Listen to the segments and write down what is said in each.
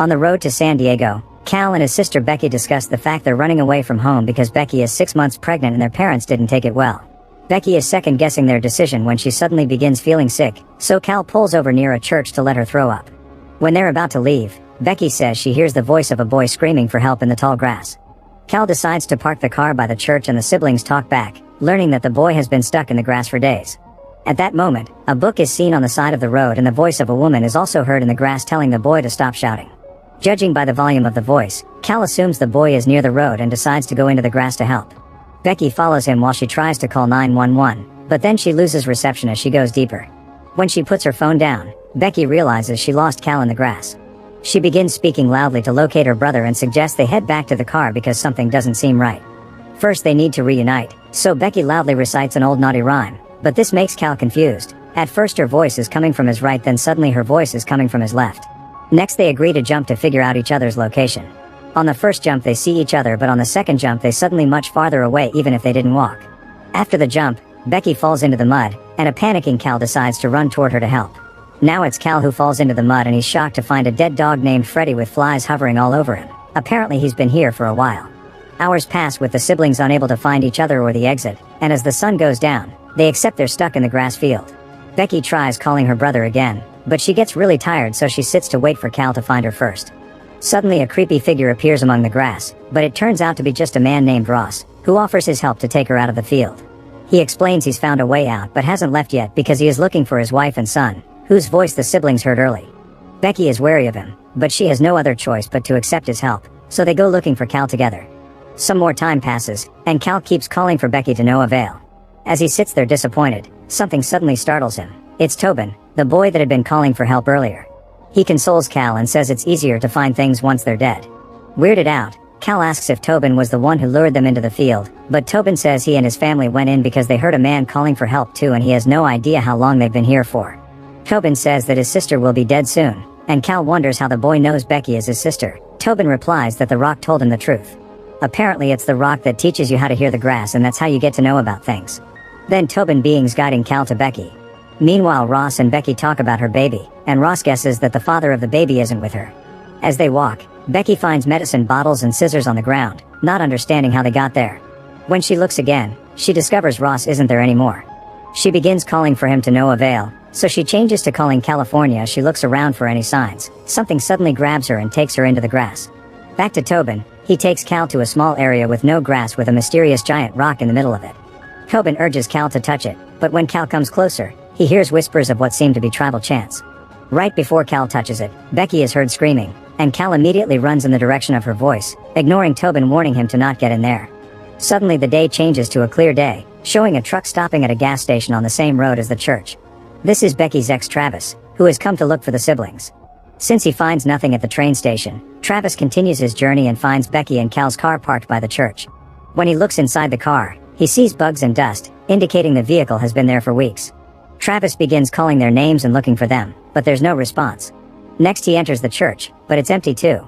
On the road to San Diego, Cal and his sister Becky discuss the fact they're running away from home because Becky is 6 months pregnant and their parents didn't take it well. Becky is second-guessing their decision when she suddenly begins feeling sick, so Cal pulls over near a church to let her throw up. When they're about to leave, Becky says she hears the voice of a boy screaming for help in the tall grass. Cal decides to park the car by the church and the siblings talk back, learning that the boy has been stuck in the grass for days. At that moment, a book is seen on the side of the road and the voice of a woman is also heard in the grass telling the boy to stop shouting. Judging by the volume of the voice, Cal assumes the boy is near the road and decides to go into the grass to help. Becky follows him while she tries to call 911, but then she loses reception as she goes deeper. When she puts her phone down, Becky realizes she lost Cal in the grass. She begins speaking loudly to locate her brother and suggests they head back to the car because something doesn't seem right. First they need to reunite, so Becky loudly recites an old naughty rhyme, but this makes Cal confused. At first her voice is coming from his right, then suddenly her voice is coming from his left. Next they agree to jump to figure out each other's location. On the first jump they see each other, but on the second jump they suddenly much farther away even if they didn't walk. After the jump, Becky falls into the mud, and a panicking Cal decides to run toward her to help. Now it's Cal who falls into the mud and he's shocked to find a dead dog named Freddy with flies hovering all over him. Apparently he's been here for a while. Hours pass with the siblings unable to find each other or the exit, and as the sun goes down, they accept they're stuck in the grass field. Becky tries calling her brother again, but she gets really tired so she sits to wait for Cal to find her first. Suddenly a creepy figure appears among the grass, but it turns out to be just a man named Ross, who offers his help to take her out of the field. He explains he's found a way out but hasn't left yet because he is looking for his wife and son, whose voice the siblings heard early. Becky is wary of him, but she has no other choice but to accept his help, so they go looking for Cal together. Some more time passes, and Cal keeps calling for Becky to no avail. As he sits there disappointed, something suddenly startles him. It's Tobin, the boy that had been calling for help earlier. He consoles Cal and says it's easier to find things once they're dead. Weirded out, Cal asks if Tobin was the one who lured them into the field, but Tobin says he and his family went in because they heard a man calling for help too and he has no idea how long they've been here for. Tobin says that his sister will be dead soon, and Cal wonders how the boy knows Becky is his sister. Tobin replies that the rock told him the truth. Apparently it's the rock that teaches you how to hear the grass and that's how you get to know about things. Then Tobin beings guiding Cal to Becky. Meanwhile Ross and Becky talk about her baby, and Ross guesses that the father of the baby isn't with her. As they walk, Becky finds medicine bottles and scissors on the ground, not understanding how they got there. When she looks again, she discovers Ross isn't there anymore. She begins calling for him to no avail, so she changes to calling California as she looks around for any signs. Something suddenly grabs her and takes her into the grass. Back to Tobin, he takes Cal to a small area with no grass with a mysterious giant rock in the middle of it. Tobin urges Cal to touch it, but when Cal comes closer, he hears whispers of what seem to be tribal chants. Right before Cal touches it, Becky is heard screaming, and Cal immediately runs in the direction of her voice, ignoring Tobin warning him to not get in there. Suddenly the day changes to a clear day, showing a truck stopping at a gas station on the same road as the church. This is Becky's ex Travis, who has come to look for the siblings. Since he finds nothing at the train station, Travis continues his journey and finds Becky and Cal's car parked by the church. When he looks inside the car, he sees bugs and dust, indicating the vehicle has been there for weeks. Travis begins calling their names and looking for them, but there's no response. Next he enters the church, but it's empty too.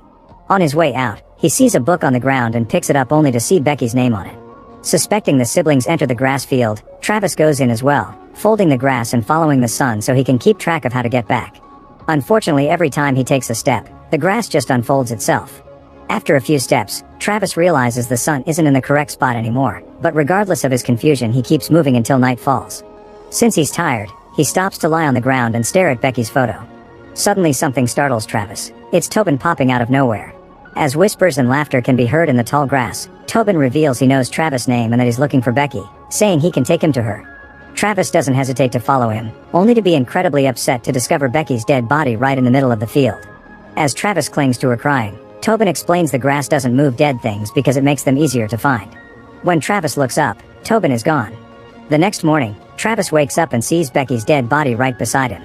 On his way out, he sees a book on the ground and picks it up only to see Becky's name on it. Suspecting the siblings enter the grass field, Travis goes in as well, folding the grass and following the sun so he can keep track of how to get back. Unfortunately, every time he takes a step, the grass just unfolds itself. After a few steps, Travis realizes the sun isn't in the correct spot anymore, but regardless of his confusion he keeps moving until night falls. Since he's tired, he stops to lie on the ground and stare at Becky's photo. Suddenly something startles Travis. It's Tobin popping out of nowhere. As whispers and laughter can be heard in the tall grass, Tobin reveals he knows Travis' name and that he's looking for Becky, saying he can take him to her. Travis doesn't hesitate to follow him, only to be incredibly upset to discover Becky's dead body right in the middle of the field. As Travis clings to her crying, Tobin explains the grass doesn't move dead things because it makes them easier to find. When Travis looks up, Tobin is gone. The next morning, Travis wakes up and sees Becky's dead body right beside him.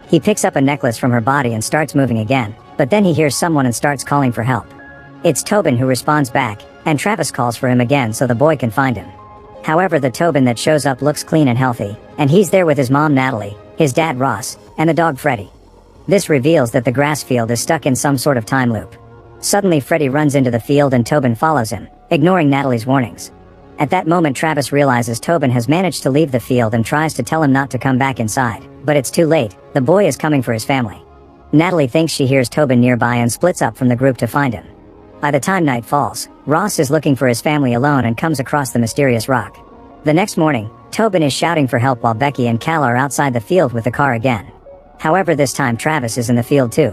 He picks up a necklace from her body and starts moving again, but then he hears someone and starts calling for help. It's Tobin who responds back, and Travis calls for him again so the boy can find him. However, the Tobin that shows up looks clean and healthy, and he's there with his mom Natalie, his dad Ross, and the dog Freddy. This reveals that the grass field is stuck in some sort of time loop. Suddenly Freddy runs into the field and Tobin follows him, ignoring Natalie's warnings. At that moment Travis realizes Tobin has managed to leave the field and tries to tell him not to come back inside, but it's too late. The boy is coming for his family. Natalie thinks she hears Tobin nearby and splits up from the group to find him. By the time night falls, Ross is looking for his family alone and comes across the mysterious rock. The next morning, Tobin is shouting for help while Becky and Cal are outside the field with the car again. However, this time Travis is in the field too.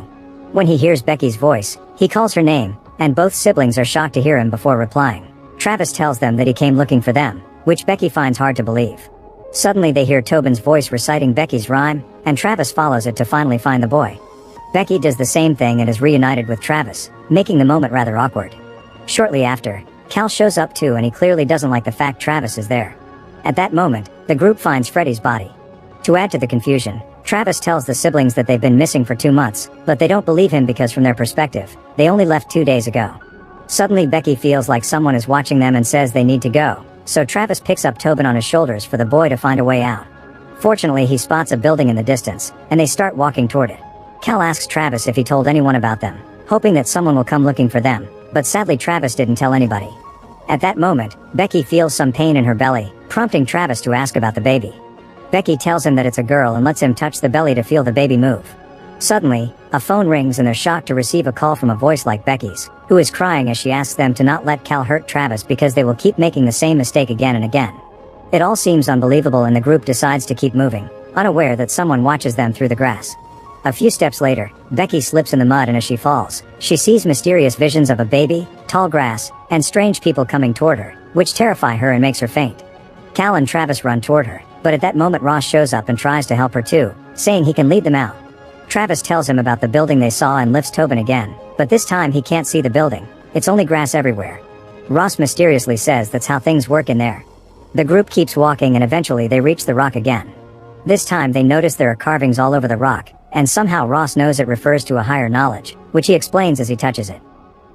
When he hears Becky's voice, he calls her name, and both siblings are shocked to hear him before replying. Travis tells them that he came looking for them, which Becky finds hard to believe. Suddenly they hear Tobin's voice reciting Becky's rhyme, and Travis follows it to finally find the boy. Becky does the same thing and is reunited with Travis, making the moment rather awkward. Shortly after, Cal shows up too, and he clearly doesn't like the fact Travis is there. At that moment, the group finds Freddy's body. To add to the confusion, Travis tells the siblings that they've been missing for 2 months, but they don't believe him because from their perspective, they only left 2 days ago. Suddenly Becky feels like someone is watching them and says they need to go, so Travis picks up Tobin on his shoulders for the boy to find a way out. Fortunately, he spots a building in the distance, and they start walking toward it. Cal asks Travis if he told anyone about them, hoping that someone will come looking for them, but sadly Travis didn't tell anybody. At that moment, Becky feels some pain in her belly, prompting Travis to ask about the baby. Becky tells him that it's a girl and lets him touch the belly to feel the baby move. Suddenly, a phone rings and they're shocked to receive a call from a voice like Becky's, who is crying as she asks them to not let Cal hurt Travis because they will keep making the same mistake again and again. It all seems unbelievable and the group decides to keep moving, unaware that someone watches them through the grass. A few steps later, Becky slips in the mud, and as she falls, she sees mysterious visions of a baby, tall grass, and strange people coming toward her, which terrify her and makes her faint. Cal and Travis run toward her, but at that moment Ross shows up and tries to help her too, saying he can lead them out. Travis tells him about the building they saw and lifts Tobin again, but this time he can't see the building, it's only grass everywhere. Ross mysteriously says that's how things work in there. The group keeps walking and eventually they reach the rock again. This time they notice there are carvings all over the rock, and somehow Ross knows it refers to a higher knowledge, which he explains as he touches it.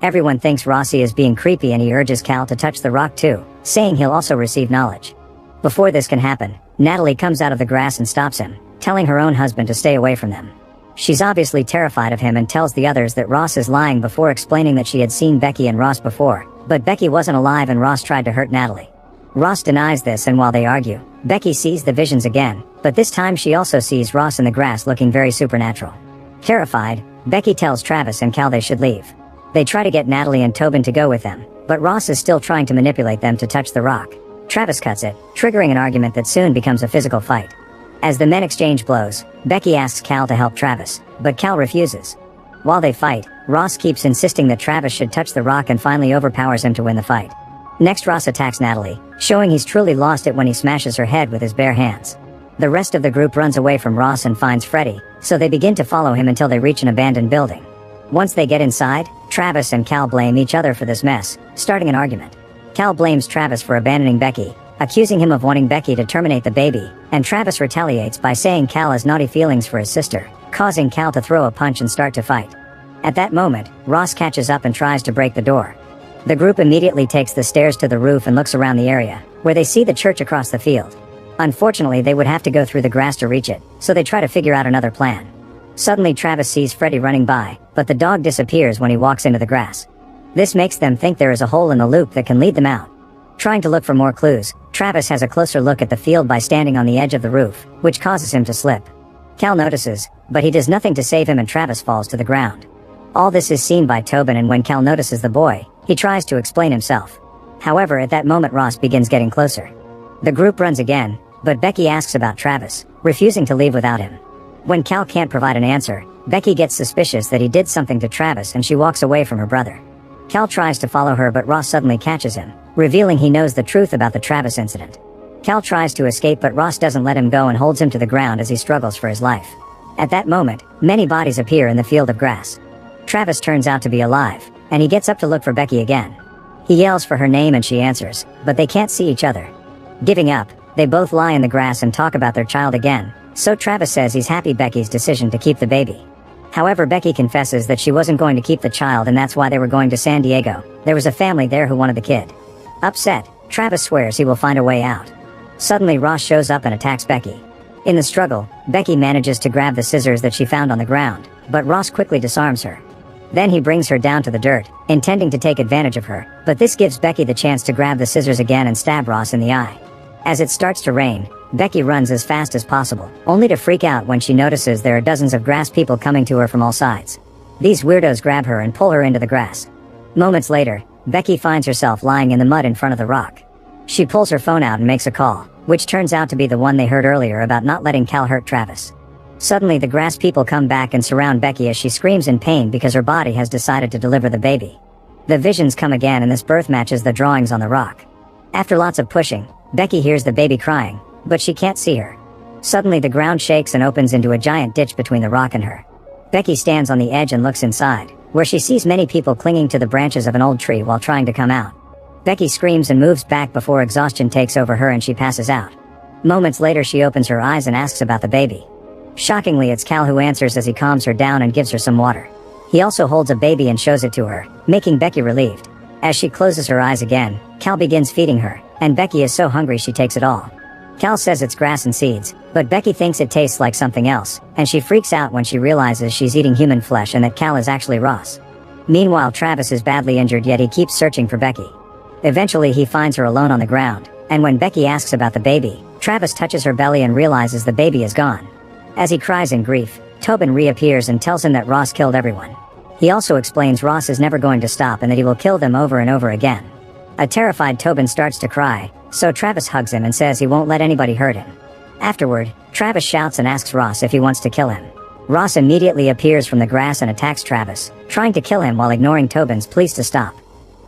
Everyone thinks Rossi is being creepy and he urges Cal to touch the rock too, saying he'll also receive knowledge. Before this can happen, Natalie comes out of the grass and stops him, telling her own husband to stay away from them. She's obviously terrified of him and tells the others that Ross is lying before explaining that she had seen Becky and Ross before, but Becky wasn't alive and Ross tried to hurt Natalie. Ross denies this, and while they argue, Becky sees the visions again, but this time she also sees Ross in the grass looking very supernatural. Terrified, Becky tells Travis and Cal they should leave. They try to get Natalie and Tobin to go with them, but Ross is still trying to manipulate them to touch the rock. Travis cuts it, triggering an argument that soon becomes a physical fight. As the men exchange blows, Becky asks Cal to help Travis, but Cal refuses. While they fight, Ross keeps insisting that Travis should touch the rock and finally overpowers him to win the fight. Next, Ross attacks Natalie, showing he's truly lost it when he smashes her head with his bare hands. The rest of the group runs away from Ross and finds Freddy, so they begin to follow him until they reach an abandoned building. Once they get inside, Travis and Cal blame each other for this mess, starting an argument. Cal blames Travis for abandoning Becky, accusing him of wanting Becky to terminate the baby, and Travis retaliates by saying Cal has naughty feelings for his sister, causing Cal to throw a punch and start to fight. At that moment, Ross catches up and tries to break the door. The group immediately takes the stairs to the roof and looks around the area, where they see the church across the field. Unfortunately, they would have to go through the grass to reach it, so they try to figure out another plan. Suddenly Travis sees Freddy running by, but the dog disappears when he walks into the grass. This makes them think there is a hole in the loop that can lead them out. Trying to look for more clues, Travis has a closer look at the field by standing on the edge of the roof, which causes him to slip. Cal notices, but he does nothing to save him and Travis falls to the ground. All this is seen by Tobin, and when Cal notices the boy, he tries to explain himself. However, at that moment Ross begins getting closer. The group runs again, but Becky asks about Travis, refusing to leave without him. When Cal can't provide an answer, Becky gets suspicious that he did something to Travis and she walks away from her brother. Cal tries to follow her, but Ross suddenly catches him, revealing he knows the truth about the Travis incident. Cal tries to escape, but Ross doesn't let him go and holds him to the ground as he struggles for his life. At that moment, many bodies appear in the field of grass. Travis turns out to be alive, and he gets up to look for Becky again. He yells for her name and she answers, but they can't see each other. Giving up, they both lie in the grass and talk about their child again, so Travis says he's happy Becky's decision to keep the baby. However, Becky confesses that she wasn't going to keep the child and that's why they were going to San Diego. There was a family there who wanted the kid. Upset, Travis swears he will find a way out. Suddenly Ross shows up and attacks Becky. In the struggle, Becky manages to grab the scissors that she found on the ground, but Ross quickly disarms her. Then he brings her down to the dirt, intending to take advantage of her, but this gives Becky the chance to grab the scissors again and stab Ross in the eye. As it starts to rain, Becky runs as fast as possible, only to freak out when she notices there are dozens of grass people coming to her from all sides. These weirdos grab her and pull her into the grass. Moments later, Becky finds herself lying in the mud in front of the rock. She pulls her phone out and makes a call, which turns out to be the one they heard earlier about not letting Cal hurt Travis. Suddenly the grass people come back and surround Becky as she screams in pain because her body has decided to deliver the baby. The visions come again and this birth matches the drawings on the rock. After lots of pushing, Becky hears the baby crying, but she can't see her. Suddenly the ground shakes and opens into a giant ditch between the rock and her. Becky stands on the edge and looks inside, where she sees many people clinging to the branches of an old tree while trying to come out. Becky screams and moves back before exhaustion takes over her and she passes out. Moments later she opens her eyes and asks about the baby. Shockingly, it's Cal who answers as he calms her down and gives her some water. He also holds a baby and shows it to her, making Becky relieved. As she closes her eyes again, Cal begins feeding her, and Becky is so hungry she takes it all. Cal says it's grass and seeds, but Becky thinks it tastes like something else, and she freaks out when she realizes she's eating human flesh and that Cal is actually Ross. Meanwhile, Travis is badly injured, yet he keeps searching for Becky. Eventually he finds her alone on the ground, and when Becky asks about the baby, Travis touches her belly and realizes the baby is gone. As he cries in grief, Tobin reappears and tells him that Ross killed everyone. He also explains Ross is never going to stop and that he will kill them over and over again. A terrified Tobin starts to cry, so Travis hugs him and says he won't let anybody hurt him. Afterward, Travis shouts and asks Ross if he wants to kill him. Ross immediately appears from the grass and attacks Travis, trying to kill him while ignoring Tobin's pleas to stop.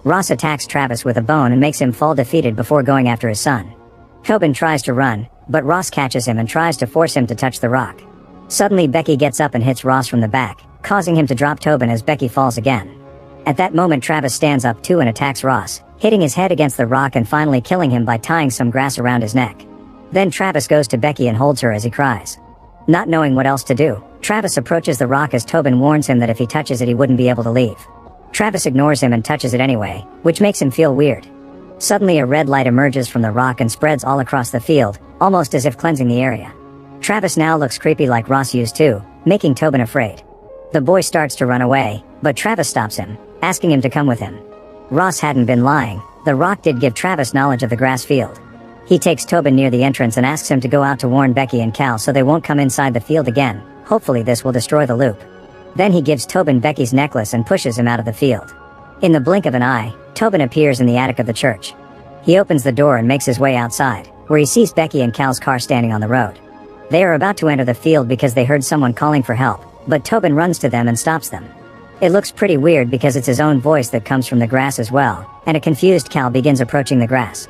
Ross attacks Travis with a bone and makes him fall defeated before going after his son. Tobin tries to run, but Ross catches him and tries to force him to touch the rock. Suddenly Becky gets up and hits Ross from the back, causing him to drop Tobin as Becky falls again. At that moment Travis stands up too and attacks Ross, hitting his head against the rock and finally killing him by tying some grass around his neck. Then Travis goes to Becky and holds her as he cries. Not knowing what else to do, Travis approaches the rock as Tobin warns him that if he touches it he wouldn't be able to leave. Travis ignores him and touches it anyway, which makes him feel weird. Suddenly a red light emerges from the rock and spreads all across the field, almost as if cleansing the area. Travis now looks creepy like Ross used to, making Tobin afraid. The boy starts to run away, but Travis stops him, asking him to come with him. Ross hadn't been lying, the rock did give Travis knowledge of the grass field. He takes Tobin near the entrance and asks him to go out to warn Becky and Cal so they won't come inside the field again. Hopefully this will destroy the loop. Then he gives Tobin Becky's necklace and pushes him out of the field. In the blink of an eye, Tobin appears in the attic of the church. He opens the door and makes his way outside, where he sees Becky and Cal's car standing on the road. They are about to enter the field because they heard someone calling for help, but Tobin runs to them and stops them. It looks pretty weird because it's his own voice that comes from the grass as well, and a confused Cal begins approaching the grass.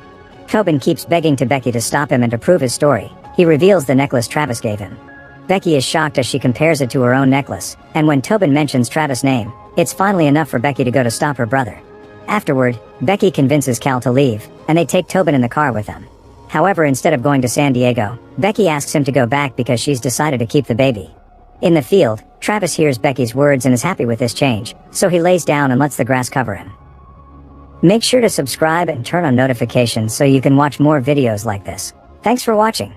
Tobin keeps begging to Becky to stop him and to prove his story. He reveals the necklace Travis gave him. Becky is shocked as she compares it to her own necklace, and when Tobin mentions Travis' name, it's finally enough for Becky to go to stop her brother. Afterward, Becky convinces Cal to leave, and they take Tobin in the car with them. However, instead of going to San Diego, Becky asks him to go back because she's decided to keep the baby. In the field, Travis hears Becky's words and is happy with this change, so he lays down and lets the grass cover him. Make sure to subscribe and turn on notifications so you can watch more videos like this. Thanks for watching.